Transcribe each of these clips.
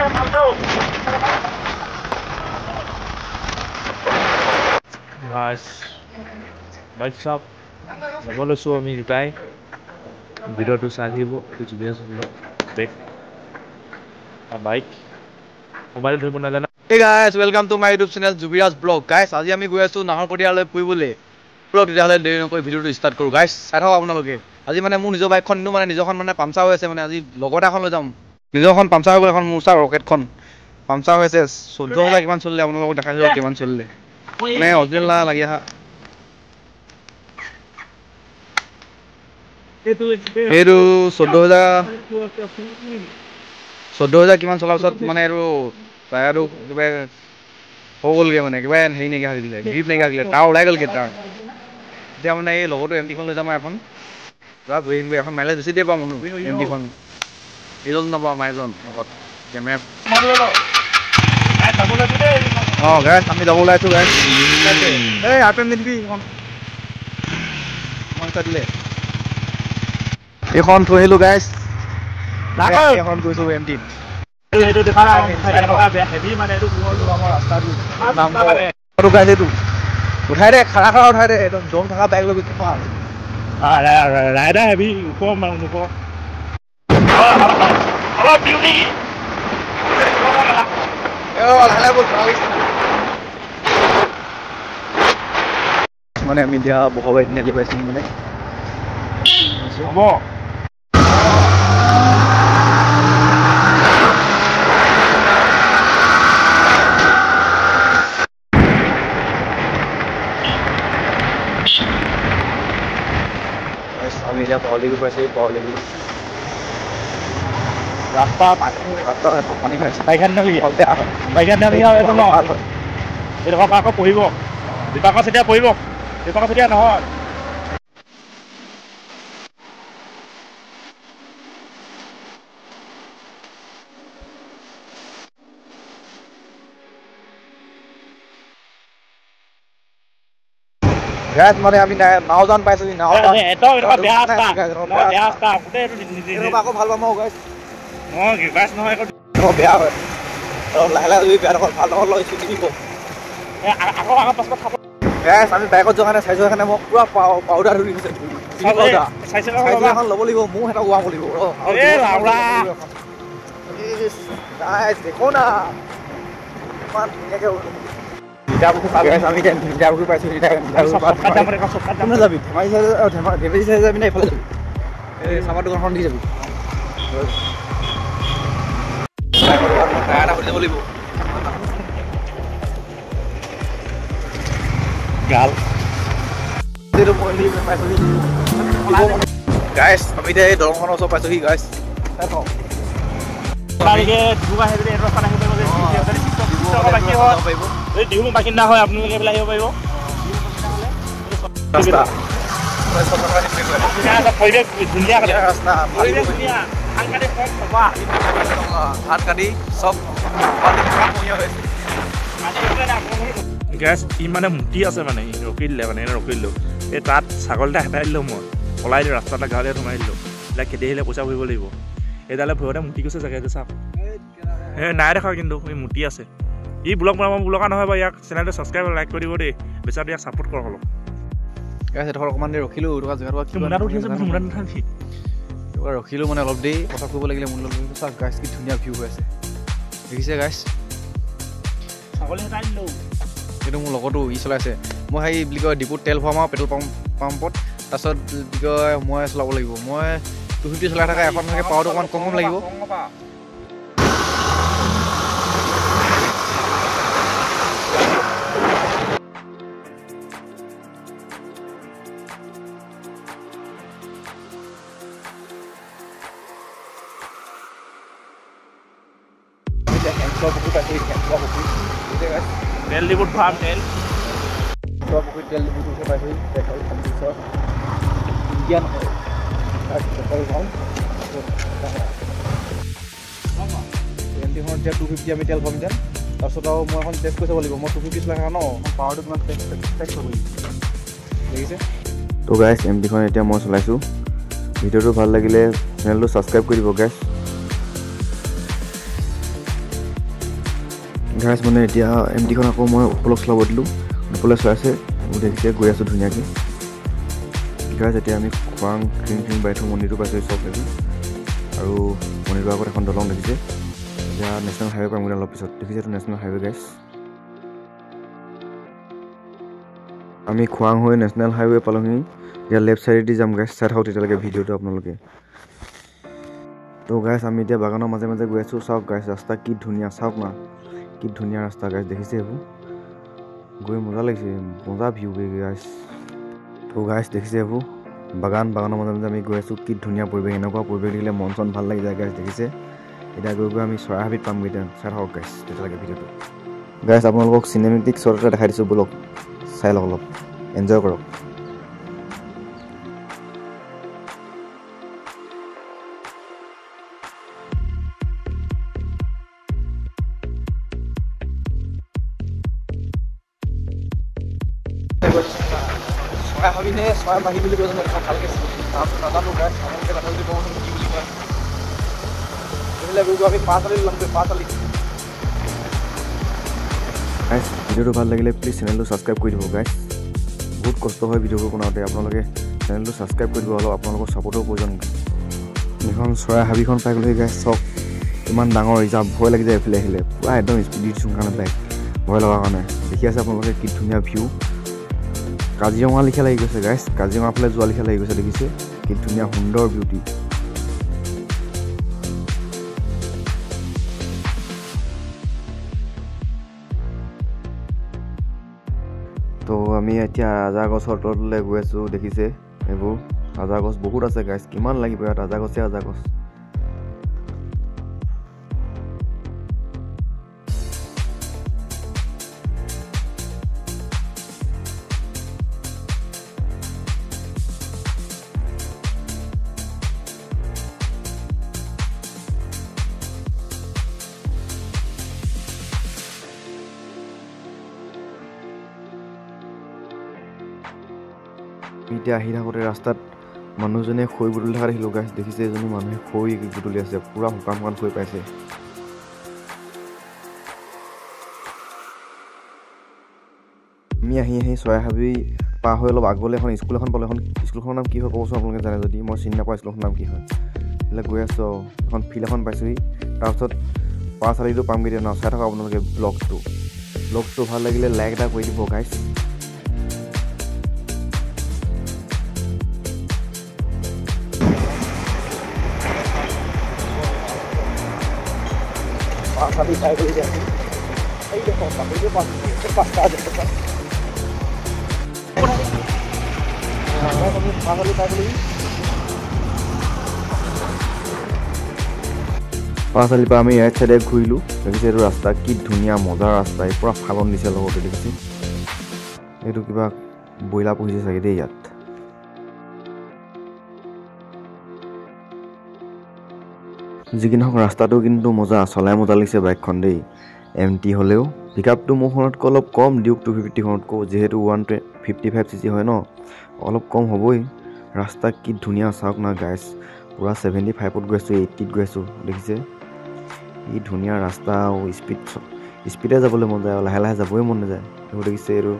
Guys, bike shop. Nagolo so ami reply. Video to sahibo to Julius back. A bike. Mobile ধৰিব নাজানা। Hey guys, welcome to my YouTube channel Jubiraj Vlog. Guys, আজি আমি গৈ আছো নাহৰকটীয়ালৈ ফুৰিবলৈ। Blog তেতিয়াহ'লে দেৰি নকৰি ভিডিঅ'টো ষ্টাৰ্ট কৰোঁ গাইছ। চাই থাকক আপোনালোকে। আজি মানে মোৰ নিজৰ বাইকখন মানে নিজৰখন মানে পামচাৰ হৈ আছে মানে আজি লগতে এখন লৈ যাম। নিজৰখন পামচাৰ হৈ গ'ল এখন মোৰ ৰকেটখন পামচাৰ হৈ আছে 14000 কিমান চলিলে আপোনালোকক দেখাইছো কিমান চলিলে। মানে অৰিজিনেল লাগি আহা। এইটো 14000 কিমান চলাৰ পিছত মানে এইটো টায়াৰটো কিবা হৈ গ'লগৈ মানে কিবা হেৰি নাইকিয়া হৈ দিলে গ্ৰিপ নাইকিয়া হৈ দিলে তাৰ ওলাই গ'লগৈ তাৰ এতিয়া মানে এই লগতো এমটিখন লৈ যাম এখন পুৰা ঘূৰি আহিব এখন মাইলেজ বেছি দিয়ে পাম এমটিখন এইজন নাপাওঁ মাইজন লগত কেমেৰা অঁ গাইছ আমি যাব ওলাইছোঁ গাইছ এই আপেন নিদিবি দিলে এইখন থৈ আহিলোঁ গাইছ এখন গৈছোঁ এমটিত এইটো দেখা হেভি মানে এইটো ৰাস্তাটো উঠাই দে খাৰা উঠাই দে একদম দম থকা বাইক লৈ গৈছে ৰাইডাৰ হেভি ওপৰ মানে আমি এতিয়া বহবাই তিনিআলি পাইছোঁ মানে হ'ব আমি এতিয়া পাৱলিগু পাইছোঁ পাৱলিগু ৰাস্তা পানী খাইছে বাইখান আকৌ পঢ়িব বিপাকৰ চেতিয়া পঢ়িব বিপাকৰ চেতিয়া নহয় মানে আমি নাওজান পাইছোঁ আকৌ ভাল পাম নহয় বেয়া হয় লাহে লাহে বেয়া নহয় ভাল নহয় লৈ কিনিব আমি বাইকত যোৱা কাৰণে চাইছোঁ কাৰণে মই পুৰা পাউডাৰ ধৰি দিছে এখন ল'ব লাগিব মোৰ সিহঁতক ওৱাব লাগিব দেখো না ইমান ধুনীয়াকৈ পাইছোঁ যাবি ধেমাজি চাই যাবি নে এইফালে যাবি এই চামাৰ দোকানখন দি যাবি যাব লাগিব গাইছ আমি এতিয়া এই দলংখনৰ ওচৰত পাইছোঁহি গাইছ বাসিন্দা হয় আপোনালোকে এইবিলাক আহিব পাৰিব গেছ ই মানে মুটি আছে মানে ৰখি দিলে মানে ৰখি দিলোঁ এই তাত ছাগলী এটা হেঁপাই দিলোঁ মই পলাই দিলোঁ ৰাস্তা এটা গাঁৱলীয়া সোমাই দিলোঁ এইবিলাক খেতি আহিলে পইচা ভৰিব লাগিব এইডালে ভয়তে মুটি গৈছে জেগা এইটো চাওক নাই দেখা কিন্তু এই মুটি আছে ই ব্লগ বনাব ব্লগা নহয় বাৰু ইয়াক চেনেলটো ছাবস্ক্ৰাইব লাইক কৰি দিব দেই বেচাটো ইয়াক ছাপোৰ্ট কৰক অলপ অকণমান দেৰি ৰখিলোঁ ৰখিলোঁ মানে অলপ দেৰি কথা কৰিব লাগিলে মোৰ লগত চাওক গাইছ কি ধুনীয়া ভিউ হৈ আছে দেখিছে গাইছ ছাগলী হেঁপাই দিলোঁ এইটো মোৰ লগতো ই চলাইছে মই সেই বুলি কয় ডিপুত তেল ভৰাম আৰু পেট্ৰল পাম্পত তাৰপিছত বুলি কয় মই চলাব লাগিব মই 250 চলাই থকা এখন থাকে পাৱাৰটো অকণমান কম লাগিব তেল ডিপুত ফাৰ্ম তেল তেল ডিপুত পাইছোঁ ইণ্ডিয়ান এমটিখনত এতিয়া 250 আমি তেল পাম যেন তাৰপিছত আৰু মই এখন টেষ্ট কৰি চাব লাগিব মই 250 চলাই থকা ন পাৱাৰটো কিমান টেষ্ট কৰিব লাগিব দেখিছে তো গাইছ এমটিখন এতিয়া মই চলাইছোঁ ভিডিঅ'টো ভাল লাগিলে চেনেলটো ছাবস্ক্ৰাইব কৰি দিব গাইছ গাইছ মানে এতিয়া এমটিখন আকৌ মই উপলক চলাব দিলোঁ উপলে চলাইছে দেখিছে গৈ আছোঁ ধুনীয়াকৈ গাইছ এতিয়া আমি খোৱাং ক্ৰিং বাইথ মন্দিৰটো পাইছোঁ চব দেখি আৰু মন্দিৰৰ আগত এখন দলং দেখিছে এতিয়া নেশ্যনেল হাইৱে পামগৈ অলপ পিছত দেখিছে এইটো নেশ্যনেল হাইৱে গাইছ আমি খোৱাং হৈ নেশ্যনেল হাইৱে পালোঁহি এতিয়া লেফ্ট চাইডেদি যাম গাইছ চাই থাকক তেতিয়ালৈকে ভিডিঅ'টো আপোনালোকে তো গাইছ আমি এতিয়া বাগানৰ মাজে মাজে গৈ আছোঁ চাওক গাইছ ৰাস্তা কি ধুনীয়া চাওক না কি ধুনীয়া ৰাস্তা গাইছ দেখিছে এইবোৰ গৈ মজা লাগিছে মজা ভিউ গাইছ তো গাইছ দেখিছে এইবোৰ বাগানৰ মাজে মাজে আমি গৈ আছোঁ কি ধুনীয়া পৰিৱেশ এনেকুৱা পৰিৱেশ দেখিলে মন চন ভাল লাগি যায় গাইছ দেখিছে এতিয়া গৈ আমি চৰাইহাবিত পামগৈ এতিয়া চাই থাকক গাইছ তেতিয়ালৈকে ভিডিঅ'টো গাইছ আপোনালোকক চিনেমেটিক শ্বট এটা দেখাই দিছোঁ ব'লক চাই লওক অলপ এনজয় কৰক চৰাই ভাবিনে চৰাই বাঢ়ি বুলি কৈছে মই ভালকৈ নাজানো গাইছ আপোনালোকে কথা যদি কওঁ কি বুলি কয় এইবিলাক গৈ আমি পাঁচালি ল'মগৈ পাঁচালি গাইছ ভিডিঅ'টো ভাল লাগিলে প্লিজ চেনেলটো ছাবস্ক্ৰাইব কৰি দিব গাইছ বহুত কষ্ট হয় ভিডিঅ'বোৰ বনাওঁতে আপোনালোকে চেনেলটো ছাবস্ক্ৰাইব কৰি দিব অলপ আপোনালোকৰ ছাপৰ্টৰ প্ৰয়োজন এইখন চৰাই হাবিখন পাই গ'লে গাইছ চক ইমান ডাঙৰ ৰিজাৰ্ভ ভয় লাগি যায় এইফালে আহিলে পূৰা একদম স্পীড দিছোঁ কাৰণে বাইক ভয় লগাৰ কাৰণে দেখি আছে আপোনালোকে কি ধুনীয়া ভিউ কাজিৰঙা লিখা লাগি গৈছে গাইছ কাজিৰঙা ফালে যোৱা লিখা লাগি গৈছে দেখিছে কি ধুনীয়া সুন্দৰ বিউটি তো আমি এতিয়া ৰাজা গছৰ তললৈ গৈ আছোঁ দেখিছে এইবোৰ ৰাজা গছ বহুত আছে গাইছ কিমান লাগিব ইয়াত ৰাজা গছ এতিয়া আহি থাকোঁতে ৰাস্তাত মানুহজনে খৈ বুটলি থকা দেখিলোঁ গাইছ দেখিছে এজনী মানুহে খৈ বুটলি আছে পূৰা শুকান খৈ পাইছে আমি আহি চৰাইহাবি পাৰ হৈ অলপ আগলৈ এখন স্কুল এখন পালোঁ এখন স্কুলখনৰ নাম কি হয় ক'বচোন আপোনালোকে জানে যদি মই চিনি নাপাওঁ স্কুলখনৰ নাম কি হয় এইবিলাক গৈ আছোঁ এখন ফিল্ড এখন পাইছোঁহি তাৰপিছত পাঁচালিটো পামগৈ এতিয়া চাই থাকক আপোনালোকে ব্লগটো ভাল লাগিলে লাইক এটা কৰি দিব গাইছ পাঁচালি চাই কৰি যায় এই দেখোন পাঁচটা পাঁচালিৰ পৰা আমি ৰাইট চাইডে ঘূৰিলোঁ দেখিছে এইটো ৰাস্তা কি ধুনীয়া মজাৰ ৰাস্তা এই পূৰা ফাগন দিছে লগতে দেখিছে এইটো কিবা ব্ৰইলাৰ পুহিছে চাগে দেই ইয়াত যি কি নহওক ৰাস্তাটো কিন্তু মজা চলাই মজা লাগিছে বাইকখন দেই এমটি হ'লেও পিকআপটো মোৰখনতকৈ অলপ কম ডিউক 250খনতকৈ যিহেতু 155cc হয় ন অলপ কম হ'বই ৰাস্তা কি ধুনীয়া চাওক না গাইছ পূৰা 75ত গৈ আছোঁ 80ত গৈ আছোঁ দেখিছে কি ধুনীয়া ৰাস্তা আৰু স্পীডে যাবলৈ মন যায় আৰু লাহে লাহে যাবই মন নাযায় এইবোৰ দেখিছে এইটো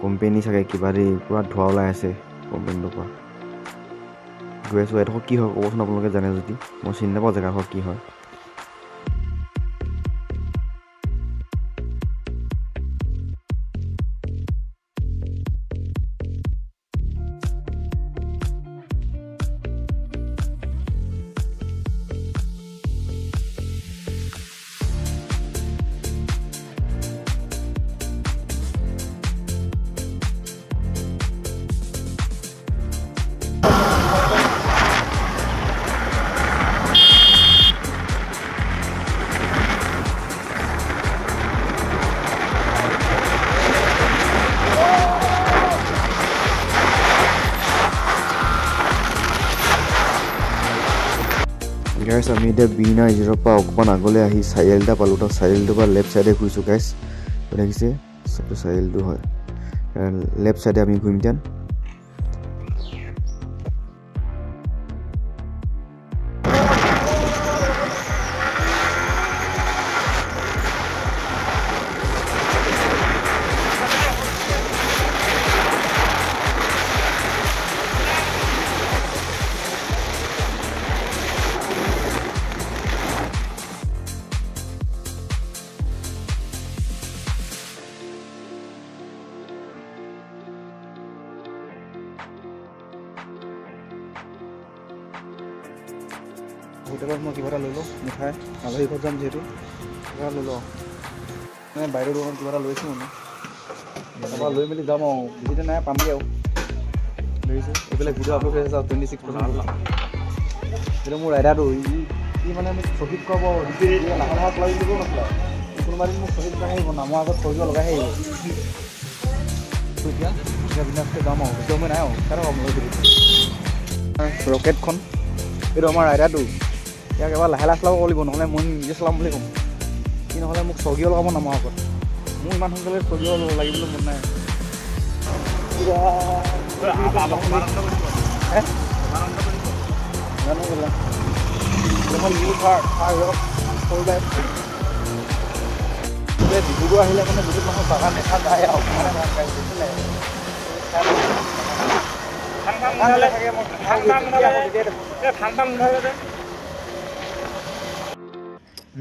কোম্পেনী চাগে কিবা দেই পূৰা ধোঁৱা ওলাই আছে কোম্পেনীটোৰ পৰা গৈ আছোঁ এডোখৰ কি হয় ক'বচোন আপোনালোকে জানে যদি মই চিনি নাপাওঁ জেগাডোখৰ কি হয় গাইছ আমি এতিয়া বিনা ইজৰৰ পৰা অকণমান আগলৈ আহি চাৰিআলিটা পালোঁ তো চাৰিআলিটোৰ পৰা লেফ্ট চাইডে ঘূৰিছোঁ গাইছ দেখিছে চবটো চাৰিআলিটো হয় লেফ্ট চাইডে আমি ঘূৰিম এতিয়া হোটেলত মই কিবা এটা লৈ লওঁ মিঠাই আলহী ঘৰত যাম যিহেতু কিবা লৈ লওঁ মানে বাইদেউৰ দোকানত কিবা এটা লৈছোঁ মানে তাৰপৰা লৈ মেলি যাম আৰু বেছিদিন নাই পামগৈ আৰু দেখিছোঁ এইফালে ভিডিঅ' আপলোড হৈ আছে 26% এইটো মোৰ ৰাইডাৰটো ই মানে মোক শ্বহীদ কৰাব লাহে লাহে চলাই দিবও নাছিলে কোনোবা দিন মোক শ্বহীদ কৰি আহিব নামৰ আগত কৰিব লগাই আহিব এতিয়া বিনাশকৈ যাম আৰু ভিডিঅ' মই নাই আৰু ৰকেটখন এইটো আমাৰ ৰাইডাৰটো ইয়াক এবাৰ লাহে লাহে চলাব লাগিব নহ'লে মই নিজে চলাম বুলি ক'ম কি নহ'লে মোক চগিও লগাব নামৰ আগত মোৰ ইমান সোনকালে চগিও লাগিবলৈ মন নাই ডিব্ৰুগড় আহিলে মানে বহুত মানুহ বাগান দেখা যায় আৰু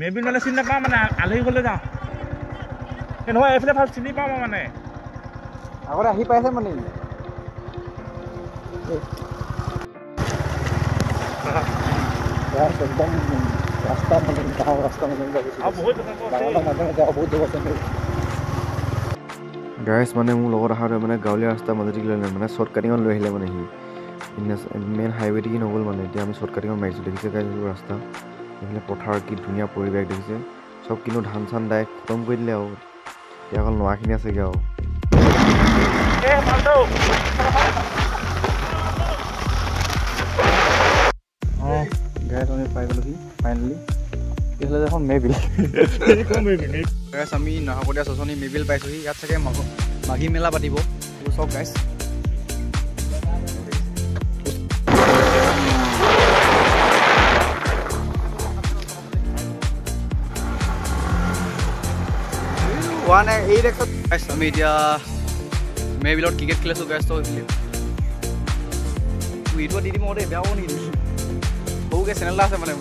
মেবিল মানে চিনি নাপাওঁ মানে আলহী গ'লে যাওঁ সেই নহয় এইফালে ভাল চিনি পাওঁ মানে আগতে আহি পাইছে মানে একদম ৰাস্তা মানে গাঁৱৰ ৰাস্তা মানে গাইজ মানে মোৰ লগত অহাটো মানে গাঁৱলীয়া ৰাস্তাৰ মাজতে লৈ মানে শ্বৰ্ট কাটিঙত লৈ আহিলে মানে সি মেইন হাইৱে দি নগ'ল মানে এতিয়া আমি শ্বৰ্ট কাটিঙত মাৰিছোঁ দেখিছে গাইজ এইবোৰ ৰাস্তা এইফালে পথাৰ কি ধুনীয়া পৰিৱেশ দেখিছে চব কিন্তু ধান চান দাই খতম কৰি দিলে আৰু এতিয়া অকল নোৱাখিনি আছেগৈ আৰু অঁ গাইজ আমি পাই গ'লোহি ফাইনেলি এইফালে দেখোন মেবিল গাইজ আমি নাহৰকটীয়া চচনি মেবিল পাইছোঁহি ইয়াত চাগে মাঘী মেলা পাতিব এইবোৰ চব গাইজ আমি এতিয়া মেবিলত ক্ৰিকেট খেলিছোঁ গাইজ তো ভিডিঅ' দি দিম দেই বেয়াও নিদিম সৰুকৈ চেনেল এটা আছে মানে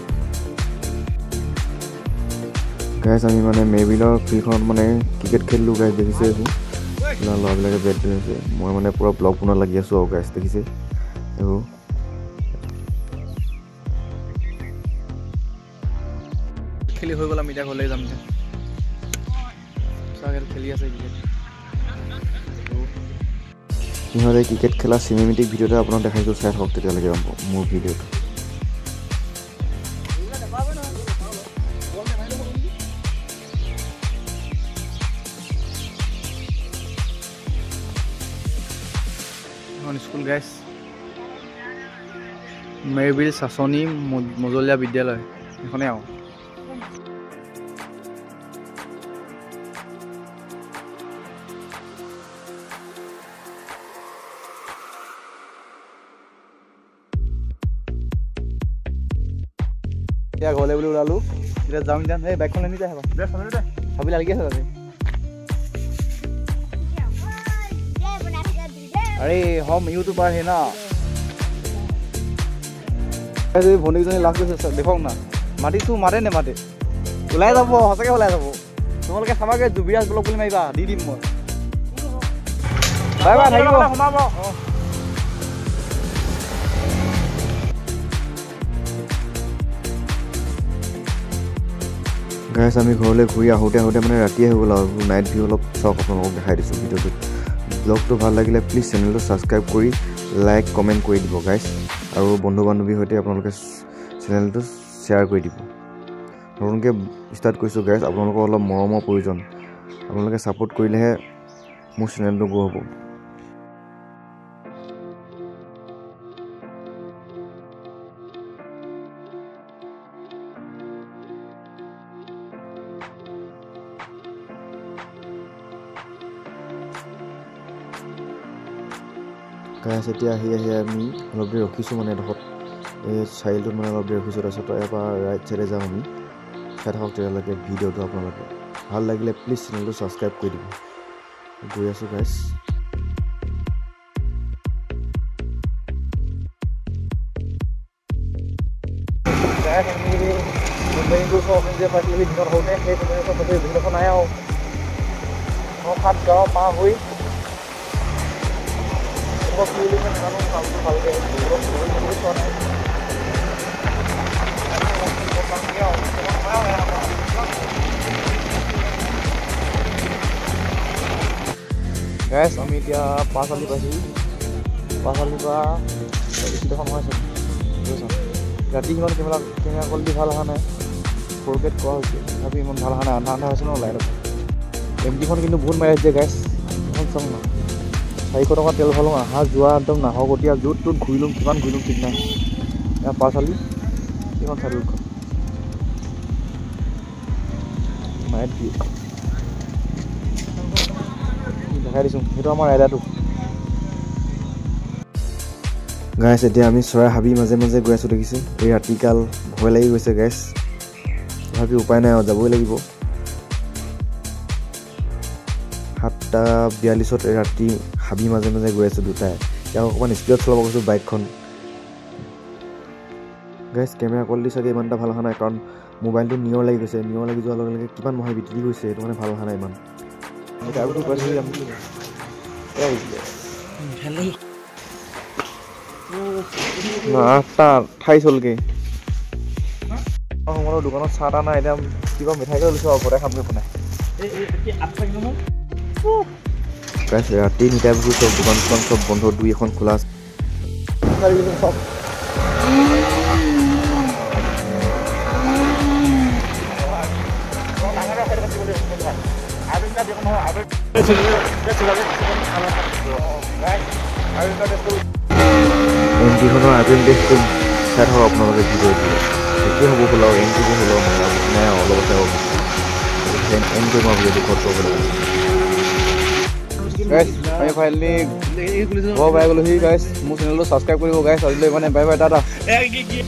গাইজ আমি মানে মেবিলৰ ফিল্ডখনত মানে ক্ৰিকেট খেলিলোঁ গাইজ দেখিছে এইবোৰ ল'ৰাবিলাকে বেট ধৰিছে মই মানে পূৰা ব্লগ বনোৱা লাগি আছোঁ আৰু গাইজ দেখিছে এইবোৰ খেলি হৈ গ'ল আমি এতিয়া ঘৰলৈ যাম খেলি আছে ক্ৰিকেট সিহঁতে ক্ৰিকেট খেলা চিনেমেটিক ভিডিঅ'টো আপোনাক দেখাইছোঁ চাই থাকক তেতিয়ালৈকে মোৰ ভিডিঅ'টো স্কুল গাইজ মেৰবিল চাচনি মজলীয়া বিদ্যালয় এইখনে আৰু এতিয়া ঘৰলৈ বুলি ওলালোঁ এতিয়া যাম এতিয়া এই বাইকখন আনি যায় ভাবিলে লাগি আছে তাতে अरे हम यूट्यूबर है ना भनीजनी लाभ কৰিছে দেখক না মাতিছোঁ মাতে নেমাতে ওলাই যাব সঁচাকৈ ওলাই যাব তোমালোকে চাবাগে জুবিৰাজ ব্লগ বুলি মাৰিবা দি দিম মই বাই বাই থাকিব সোমাব গাইজ আমি ঘৰলৈ ঘূৰি আহোঁতে মানে ৰাতিয়ে হৈ গ'ল আৰু নাইট ভিউ অলপ চাওক আপোনালোকক দেখাই দিছোঁ ভিডিঅ'টোত ব্লগটো ভাল লাগিলে প্লিজ চেনেলটো ছাবস্ক্ৰাইব কৰি লাইক কমেণ্ট কৰি দিব গাইজ আৰু বন্ধু বান্ধৱীৰ সৈতে আপোনালোকে চেনেলটো শ্বেয়াৰ কৰি দিব নতুনকৈ ষ্টাৰ্ট কৰিছোঁ গাইজ আপোনালোকৰ অলপ মৰমৰ প্ৰয়োজন আপোনালোকে ছাপোৰ্ট কৰিলেহে মোৰ চেনেলটো গ্ৰ' হ'ব গাইজ এতিয়া আহি আমি অলপ দেৰি ৰখিছোঁ মানে এডোখৰত এই চাৰিআলিটোত মানে অলপ দেৰি ৰখিছোঁ তাৰপিছত ইয়াৰ পৰা ৰাইট চাইডে যাম আমি চাই থাকক তেতিয়ালৈকে ভিডিঅ'টো আপোনালোকে ভাল লাগিলে প্লিজ চেনেলটো ছাবস্ক্ৰাইব কৰি দিব গৈ আছোঁ গাইজ ভিডিঅ'খন আহে আৰু সাত গাঁও পাৰ হৈ ভালকৈ গাইছ আমি এতিয়া পাঁচআলি পাইছোঁ পাঁচআলিৰ পৰা বেছি দেখা নহয় ৰাতি ইমান কেমেৰা কোৱালিটি ভাল অহা নাই 4K কোৱা হৈছে তথাপি ইমান ভাল অহা নাই আন্ধা আন্ধা হৈছে ন লাইটত এমটিখন কিন্তু বহুত মাৰি আছে গাইছ এখন চাওঁ না 400 টকা তেল ভৰালোঁ অহা যোৱা একদম নাহকটীয়া য'ত ত'ত ঘূৰিলোঁ কিমান ঘূৰিলোঁ ঠিক নাই এয়া পাঁচআলি এইখন চাৰিআলিখন নাইট ভিউ দেখাই দিছোঁ সেইটো আমাৰ এৰিয়াটো গাইছ এতিয়া আমি চৰাই হাবি মাজে মাজে গৈ আছোঁ দেখিছোঁ এই ৰাতিকাল ভয় লাগি গৈছে গাইছ তথাপি উপায় নাই আৰু যাবই লাগিব 7:42 এই ৰাতি হাবি মাজে মাজে গৈ আছোঁ দুটাই ইয়াক অকণমান স্পীডত চলাব গৈছোঁ বাইকখন গাইছ কেমেৰা কোৱালিটি চাগে ইমান এটা ভাল অহা নাই কাৰণ মোবাইলটো নিয়ৰ লাগি গৈছে নিয়ৰ লাগি যোৱাৰ লগে লগে কিমান মহাই বিটি গৈছে সেইটো মানে ভাল অহা নাই ইমান আগতে পাইছোঁ আমি আঠটা 28 হ'লগৈ সময়ত দোকানত চাহ তাহ নাই এতিয়া কিবা মিঠাইকে লৈছোঁ আৰু ঘৰতে খামগৈ বনাই ৰাতি মিঠাই বস্তু চব দোকান চোকান চব বন্ধ 2 এখন খোলা আছে চব এমটিখনৰ আইপিএল টেষ্টটো চাই থাকক আপোনালোকে ভিডিঅ' দিয়ে একেই হ'ব খোলা এমটিটো হ'লেও নাই অলপ আছে এম কৰিম আৰু ভিডিঅ'টো ঘৰত কৰিব লাগে গাইছ আমি ফাইনেলি ঘৰ পাই গ'লোহি গাইছ মোৰ চেনেলটো ছাবস্ক্ৰাইব কৰিব গাইছ আজিলৈ মানে বাই বাই টাটা